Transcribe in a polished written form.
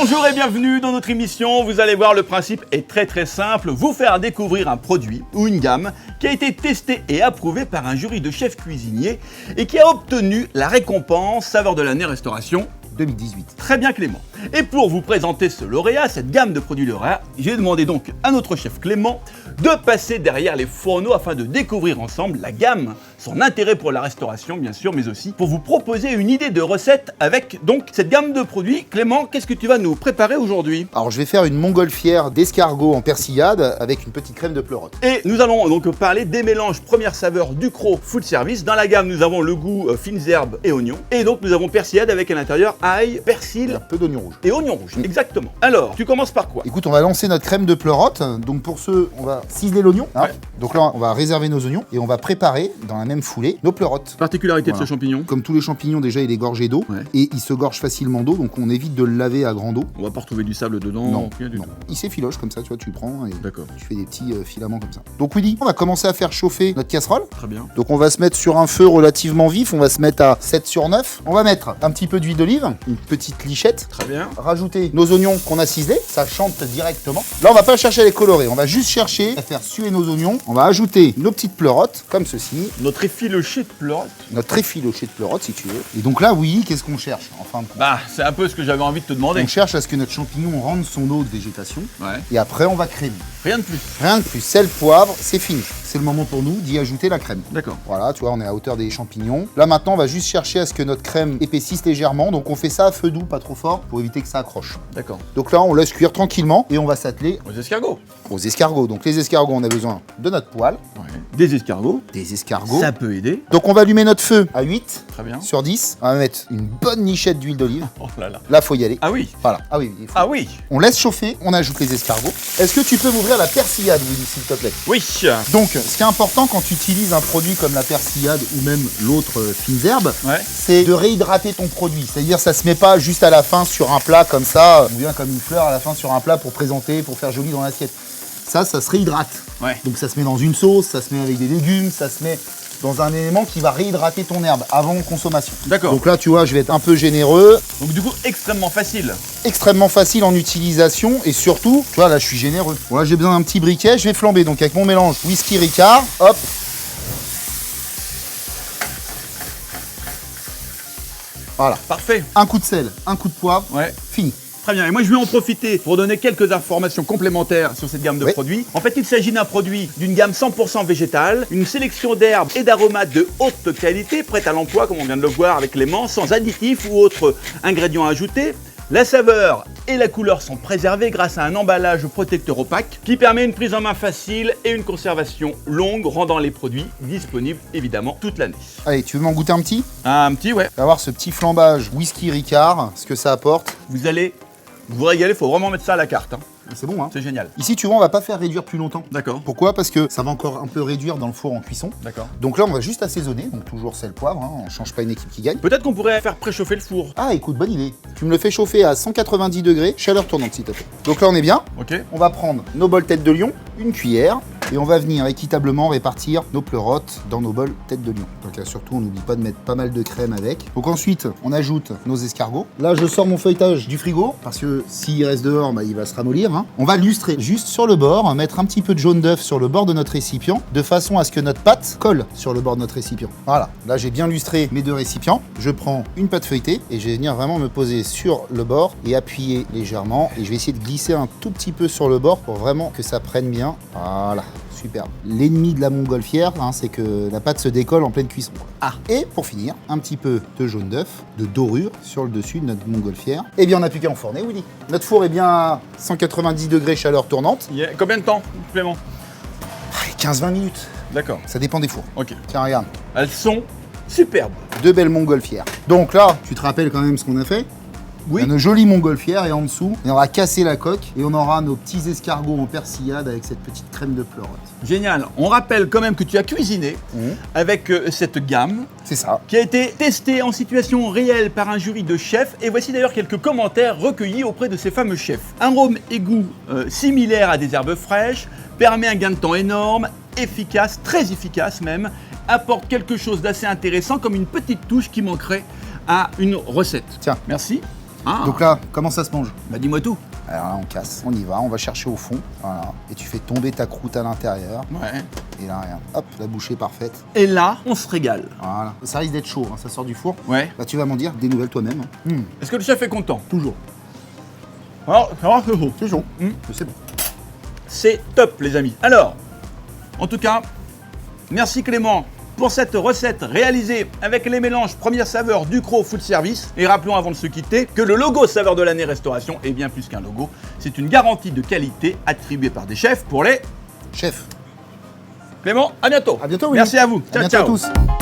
Bonjour et bienvenue dans notre émission. Vous allez voir, le principe est très simple. Vous faire découvrir un produit ou une gamme qui a été testé et approuvé par un jury de chefs cuisiniers et qui a obtenu la récompense Saveur de l'année Restauration 2018. Très bien Clément. Et pour vous présenter ce lauréat, cette gamme de produits lauréats, j'ai demandé donc à notre chef Clément de passer derrière les fourneaux afin de découvrir ensemble la gamme, son intérêt pour la restauration bien sûr, mais aussi pour vous proposer une idée de recette avec donc cette gamme de produits. Clément, qu'est-ce que tu vas nous préparer aujourd'hui? Alors je vais faire une montgolfière d'escargot en persillade avec une petite crème de pleurote. Et nous allons donc parler des mélanges première saveur Ducros Food Service. Dans la gamme, nous avons le goût fines herbes et oignons. Et donc nous avons persillade avec à l'intérieur ail, persil, Un peu d'oignon rouge. et oignon rouge. Exactement. Alors, tu commences par quoi? Écoute, on va lancer notre crème de pleurote. Donc pour ce, on va ciseler l'oignon. Ouais. Donc là, on va réserver nos oignons et on va préparer dans la même foulée nos pleurotes. Particularité Voilà. de ce champignon? Comme tous les champignons, déjà, il est gorgé d'eau Ouais. et il se gorge facilement d'eau. Donc on évite de le laver à grande eau. On va pas retrouver du sable dedans? Non, rien du non. tout. Il s'effiloche comme ça, tu vois, tu le prends et D'accord. tu fais des petits filaments comme ça. Donc Willy, on va commencer à faire chauffer notre casserole. Très bien. Donc on va se mettre sur un feu relativement vif, on va se mettre à 7 sur 9. On va mettre un petit peu d'huile d'olive, une petite lichette. Très bien. Rajouter nos oignons qu'on a ciselés, ça chante directement. Là, on va pas chercher à les colorer, on va juste chercher à faire suer nos oignons. On va ajouter nos petites pleurotes, comme ceci, Notre effiloché de pleurote. notre effiloché de pleurotes si tu veux. Et donc là, oui, qu'est-ce qu'on cherche? Enfin, Bah, c'est un peu ce que j'avais envie de te demander. on cherche à ce que notre champignon rende son eau de végétation. Ouais. Et après, on va crémer. Rien de plus. Rien de plus, sel, poivre, c'est fini. C'est le moment pour nous d'y ajouter la crème. D'accord. Voilà, tu vois, on est à hauteur des champignons. Là maintenant, on va juste chercher à ce que notre crème épaississe légèrement. Donc on fait ça à feu doux, pas trop fort, pour éviter que ça accroche. D'accord. Donc là, on laisse cuire tranquillement et on va s'atteler Aux escargots. aux escargots. Donc les escargots, on a besoin de notre poêle, Ouais. Des escargots. des escargots. Ça peut aider. Donc on va allumer notre feu à 8 Très bien. sur 10. On va mettre une bonne nichette d'huile d'olive. Oh là là. Là, faut y aller. Ah oui. Voilà. Ah oui, il faut. Ah oui. On laisse chauffer, on ajoute les escargots. Est-ce que tu peux m'ouvrir la persillade, Willy, s'il te plaît? Oui. Donc, ce qui est important quand tu utilises un produit comme la persillade ou même l'autre fines herbes, Ouais. c'est de réhydrater ton produit. C'est-à-dire, ça se met pas juste à la fin sur un plat comme ça, ou bien comme une fleur à la fin sur un plat pour présenter, pour faire joli dans l'assiette. Ça se réhydrate. Ouais. Donc, ça se met dans une sauce, ça se met avec des légumes, ça se met dans un élément qui va réhydrater ton herbe avant consommation. D'accord. Donc là, tu vois, je vais être un peu généreux, Donc du coup, extrêmement facile. extrêmement facile en utilisation et surtout, tu vois, là, je suis généreux. Voilà, j'ai besoin d'un petit briquet, je vais flamber. Donc, avec mon mélange whisky Ricard, hop. Voilà. Parfait. Un coup de sel, un coup de poivre, Ouais. fini. Très bien, et moi je vais en profiter pour donner quelques informations complémentaires sur cette gamme de Oui. produits. En fait, il s'agit d'un produit d'une gamme 100% végétale, une sélection d'herbes et d'aromates de haute qualité, prête à l'emploi comme on vient de le voir avec Clément, sans additifs ou autres ingrédients ajoutés. La saveur et la couleur sont préservées grâce à un emballage protecteur opaque qui permet une prise en main facile et une conservation longue, rendant les produits disponibles évidemment toute l'année. Allez, tu veux m'en goûter un petit? Un petit, ouais, Tu vas voir ce petit flambage whisky Ricard, ce que ça apporte. vous allez vous régaler, il faut vraiment mettre ça à la carte, hein. C'est bon, hein? C'est génial. Ici, tu vois, on va pas faire réduire plus longtemps. D'accord, Pourquoi? Parce que ça va encore un peu réduire dans le four en cuisson. d'accord. Donc là, on va juste assaisonner, donc toujours sel, poivre, hein, on change pas une équipe qui gagne. Peut-être qu'on pourrait faire préchauffer le four. Ah, écoute, bonne idée. Tu me le fais chauffer à 190 degrés, chaleur tournante, s'il te plaît. Donc là, on est bien. Ok. On va prendre nos bols tête de lion, une cuillère, et on va venir équitablement répartir nos pleurotes dans nos bols tête de lion. Donc là, surtout, on n'oublie pas de mettre pas mal de crème avec. Donc ensuite, on ajoute nos escargots. Là, je sors mon feuilletage du frigo, parce que s'il reste dehors, bah, il va se ramollir, hein. On va lustrer juste sur le bord, mettre un petit peu de jaune d'œuf sur le bord de notre récipient, de façon à ce que notre pâte colle sur le bord de notre récipient. Voilà, là, j'ai bien lustré mes deux récipients. Je prends une pâte feuilletée, et je vais venir vraiment me poser sur le bord, et appuyer légèrement, et je vais essayer de glisser un tout petit peu sur le bord, pour vraiment que ça prenne bien. Voilà. Superbe. L'ennemi de la montgolfière, hein, c'est que la pâte se décolle en pleine cuisson. Ah. Et pour finir, un petit peu de jaune d'œuf, de dorure sur le dessus de notre montgolfière. Et bien, on n'a plus qu'à enfourner, Willy. Notre four est bien à 190 degrés chaleur tournante. Il y a combien de temps, Clément? 15-20 minutes. D'accord, Ça dépend des fours. ok. Tiens, regarde. Elles sont superbes. Deux belles montgolfières. Donc là, tu te rappelles quand même ce qu'on a fait? Oui. Il y a nos jolies montgolfières et en dessous, on aura cassé la coque et on aura nos petits escargots en persillade avec cette petite crème de pleurote. Génial. On rappelle quand même que tu as cuisiné avec cette gamme C'est ça. qui a été testée en situation réelle par un jury de chefs. Et voici d'ailleurs quelques commentaires recueillis auprès de ces fameux chefs. Arôme et goût similaires à des herbes fraîches, permet un gain de temps énorme, efficace, très efficace même, apporte quelque chose d'assez intéressant comme une petite touche qui manquerait à une recette. Tiens. Merci. Ah. Donc là, comment ça se mange? Bah dis-moi tout. Alors là, on casse, on y va, on va chercher au fond. Voilà. Et tu fais tomber ta croûte à l'intérieur. Ouais. Et là, regarde, hop, la bouchée parfaite. Et là, on se régale. Voilà. Ça risque d'être chaud, hein, ça sort du four. Ouais. Bah, tu vas m'en dire des nouvelles toi-même. Est-ce que le chef est content? Toujours. Alors, c'est bon. C'est chaud. C'est bon. C'est top, les amis. Alors, en tout cas, merci Clément pour cette recette réalisée avec les mélanges première saveur Ducros Food Service. Et rappelons avant de se quitter que le logo Saveur de l'année Restauration est bien plus qu'un logo. C'est une garantie de qualité attribuée par des chefs pour les... Chef. Clément, à bientôt. À bientôt, oui. Merci à vous. À Ciao, bientôt ciao. à tous.